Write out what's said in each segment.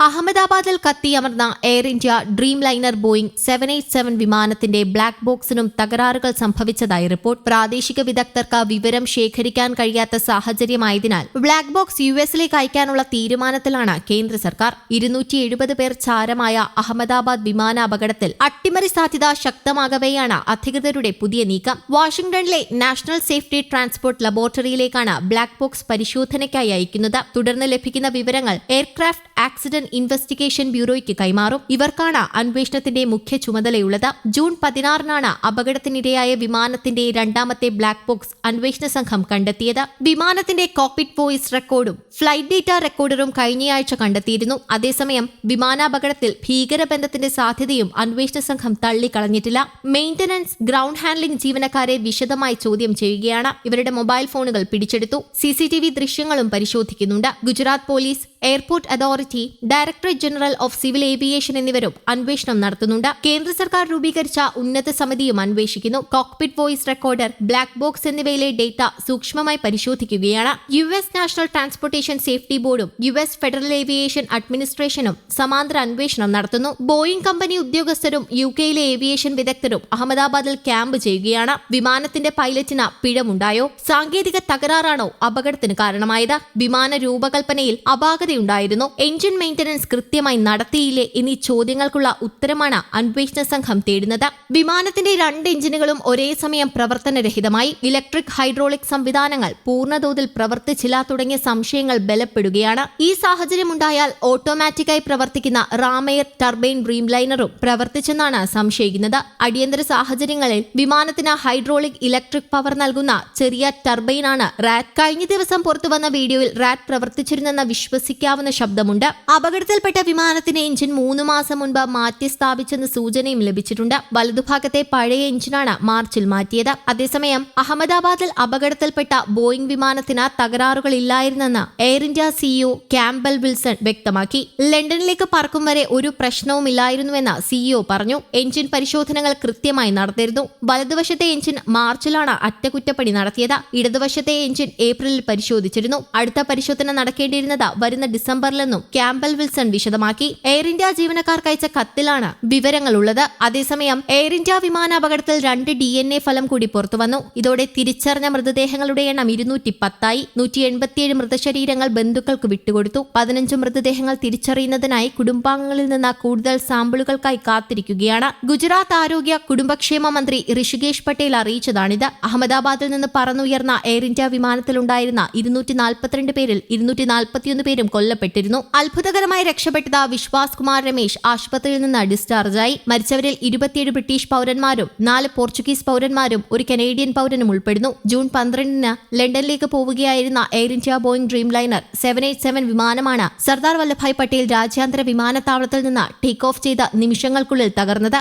അഹമ്മദാബാദിൽ കത്തിയമർന്ന Air India Dreamliner Boeing 787 വിമാനത്തിന്റെ ബ്ലാക്ക് ബോക്സിനും തകരാറുകൾ സംഭവിച്ചതായി റിപ്പോർട്ട്. പ്രാദേശിക വിദഗ്ധർക്ക് വിവരം ശേഖരിക്കാൻ കഴിയാത്ത സാഹചര്യമായതിനാൽ ബ്ലാക്ക് ബോക്സ് യുഎസിലേക്ക് അയക്കാനുള്ള തീരുമാനത്തിലാണ് കേന്ദ്ര സർക്കാർ. 270 പേർ ചാരമായ അഹമ്മദാബാദ് വിമാന അപകടത്തിൽ അട്ടിമറി സാധ്യത ശക്തമാകവെയാണ് അധികൃതരുടെ പുതിയ നീക്കം. വാഷിംഗ്ടണിലെ നാഷണൽ സേഫ്റ്റി ട്രാൻസ്പോർട്ട് ലബോറട്ടറിയിലേക്കാണ് ബ്ലാക്ക് ബോക്സ് പരിശോധനയ്ക്കായി അയക്കുന്നത്. തുടർന്ന് ലഭിക്കുന്ന വിവരങ്ങൾ എയർക്രാഫ്റ്റ് ആക്സിഡന്റ് ഇൻവെസ്റ്റിഗേഷൻ ബ്യൂറോയ്ക്ക് കൈമാറും. ഇവർക്കാണ് അന്വേഷണത്തിന്റെ മുഖ്യ ചുമതലയുള്ളത്. ജൂൺ 16-നാണ് അപകടത്തിനിരയായ വിമാനത്തിന്റെ രണ്ടാമത്തെ ബ്ലാക്ക് ബോക്സ് അന്വേഷണ സംഘം കണ്ടെത്തിയത്. വിമാനത്തിന്റെ കോക്പിറ്റ് വോയിസ് റെക്കോർഡും ഫ്ലൈറ്റ് ഡേറ്റ റെക്കോർഡറും കഴിഞ്ഞയാഴ്ച കണ്ടെത്തിയിരുന്നു. അതേസമയം വിമാനാപകടത്തിൽ ഭീകരബന്ധത്തിന്റെ സാധ്യതയും അന്വേഷണ സംഘം തള്ളിക്കളഞ്ഞിട്ടില്ല. മെയിന്റനൻസ്, ഗ്രൗണ്ട് ഹാൻഡ്ലിംഗ് ജീവനക്കാരെ വിശദമായി ചോദ്യം ചെയ്യുകയാണ്. ഇവരുടെ മൊബൈൽ ഫോണുകൾ പിടിച്ചെടുത്തു. സിസിടിവി ദൃശ്യങ്ങളും പരിശോധിക്കുന്നുണ്ട്. Gujarat police, airport authority, directorate general of civil aviation എന്നിവരും അന്വേഷണം നടത്തുന്നുണ്ട്. കേന്ദ്ര സർക്കാർ രൂപീകരിച്ച ഉന്നത സമിതിയും അന്വേഷിക്കുന്നു. Cockpit voice recorder, black box എന്നിവയിലെ ഡേറ്റ സൂക്ഷ്മമായി പരിശോധിക്കുകയാണ്. യുഎസ് നാഷണൽ ട്രാൻസ്പോർട്ടേഷൻ സേഫ്റ്റി ബോർഡും യുഎസ് ഫെഡറൽ ഏവിയേഷൻ അഡ്മിനിസ്ട്രേഷനും സമാന്തര അന്വേഷണം നടത്തുന്നു. ബോയിംഗ് കമ്പനി ഉദ്യോഗസ്ഥരും യുകെയിലെ ഏവിയേഷൻ വിദഗ്ധരും അഹമ്മദാബാദിൽ ക്യാമ്പ് ചെയ്യുകയാണ്. വിമാനത്തിന്റെ പൈലറ്റിന് പിഴവുണ്ടായോ? സാങ്കേതിക തകരാറാണോ അപകടത്തിന് കാരണമായത്? വിമാന രൂപകൽപ്പനയിൽ അപാകതയുണ്ടായിരുന്നു? എഞ്ചിൻ മെയിന്റനൻസ് കൃത്യമായി നടത്തിയില്ലേ എന്നീ ചോദ്യങ്ങൾക്കുള്ള ഉത്തരമാണ് അന്വേഷണ സംഘം തേടുന്നത്. വിമാനത്തിന്റെ 2 എഞ്ചിനുകളും ഒരേ സമയം പ്രവർത്തനരഹിതമായി. ഇലക്ട്രിക് ഹൈഡ്രോളിക് സംവിധാനങ്ങൾ പൂർണ്ണതോതിൽ പ്രവർത്തിച്ചില്ല തുടങ്ങിയ സംശയങ്ങൾ ബലപ്പെടുകയാണ്. ഈ സാഹചര്യമുണ്ടായാൽ ഓട്ടോമാറ്റിക്കായി പ്രവർത്തിക്കുന്ന റാമെയർ ടർബൈൻ ഡ്രീം ലൈനറും പ്രവർത്തിച്ചെന്നാണ് സംശയിക്കുന്നത്. അടിയന്തര സാഹചര്യങ്ങളിൽ വിമാനത്തിന് ഹൈഡ്രോളിക് ഇലക്ട്രിക് പവർ നൽകുന്ന ചെറിയ ടർബൈനാണ് റാറ്റ്. കഴിഞ്ഞ ദിവസം പുറത്തുവന്ന വീഡിയോയിൽ റാറ്റ് പ്രവർത്തിച്ചിരുന്നെന്ന വിശ്വസിക്കാവുന്ന ശബ്ദമുണ്ട്. അപകടത്തിൽപ്പെട്ട വിമാനത്തിന്റെ എഞ്ചിൻ 3 മാസം മുൻപ് മാറ്റി സ്ഥാപിച്ചെന്ന് സൂചനയും ലഭിച്ചിട്ടുണ്ട്. വലതുഭാഗത്തെ പഴയ എഞ്ചിനാണ് മാർച്ചിൽ മാറ്റിയത്. അതേസമയം അഹമ്മദാബാദിൽ അപകടത്തിൽപ്പെട്ട ബോയിംഗ് വിമാനത്തിന് തകരാറുകളില്ലായിരുന്നെന്ന് Air India CEO Campbell Wilson വ്യക്തമാക്കി. ലണ്ടനിലേക്ക് പറക്കും വരെ ഒരു പ്രശ്നവുമില്ലായിരുന്നുവെന്ന് സിഇഒ പറഞ്ഞു. എഞ്ചിൻ പരിശോധനകൾ കൃത്യമായി നടത്തിയിരുന്നു. വലതുവശത്തെ എഞ്ചിൻ മാർച്ചിലാണ് അറ്റകുറ്റപ്പണി നടത്തിയത്. ഇടതുവശത്തെ എഞ്ചിൻ ഏപ്രിലിൽ പരിശോധിച്ചിരുന്നു. അടുത്ത പരിശോധന നടക്കേണ്ടിയിരുന്നത് വരുന്ന ഡിസംബറിലെന്നും ക്യാമ്പൽ വിൽസൺ വിശദമാക്കി. എയർ ഇന്ത്യ ജീവനക്കാർക്ക് അയച്ച കത്തിലാണ് വിവരങ്ങളുള്ളത്. അതേസമയം എയർ ഇന്ത്യ വിമാനാപകടത്തിൽ 2 DNA ഫലം കൂടി പുറത്തുവന്നു. ഇതോടെ തിരിച്ചറിഞ്ഞ മൃതദേഹങ്ങളുടെ എണ്ണം 210ആയി. 187 മൃതശരീരങ്ങൾ ബന്ധുക്കൾക്ക് വിട്ടുകൊടുത്തു. 15 മൃതദേഹങ്ങൾ തിരിച്ചറിയുന്നതിനായി കുടുംബാംഗങ്ങളിൽ നിന്ന് കൂടുതൽ സാമ്പിളുകൾക്കായി കാത്തിരിക്കുകയാണ്. ഗുജറാത്ത് ആരോഗ്യ കുടുംബക്ഷേമ മന്ത്രി ഋഷികേഷ് പട്ടേൽ അറിയിച്ചതാണിത്. അഹമ്മദാബാദിൽ നിന്ന് പറന്നുയർന്ന എയർ ഇന്ത്യ വിമാനത്തിലുണ്ടായിരുന്ന 242 പേരിൽ 241 പേരും കൊല്ലപ്പെട്ടിരുന്നു. അത്ഭുതകരമായി രക്ഷപ്പെട്ടത് വിശ്വാസ് കുമാർ രമേശ് ആശുപത്രിയിൽ നിന്ന് ഡിസ്ചാർജായി. മരിച്ചവരിൽ 27 ബ്രിട്ടീഷ് പൗരന്മാരും 4 പോർച്ചുഗീസ് പൗരന്മാരും 1 കനേഡിയൻ പൗരനും ഉൾപ്പെടുന്നു. ജൂൺ 12-ന് ലണ്ടനിലേക്ക് പോവുകയായിരുന്ന air India Boeing dream liner 787 വിമാനമാണ് സർദാർ വല്ലഭായ് പട്ടേൽ രാജ്യാന്തര വിമാനത്താവളത്തിൽ നിന്ന് ടേക്ക് ഓഫ് ചെയ്ത നിമിഷങ്ങൾക്കുള്ളിൽ തകർന്നത്.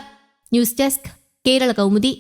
News desk, Kerala Kaumudi.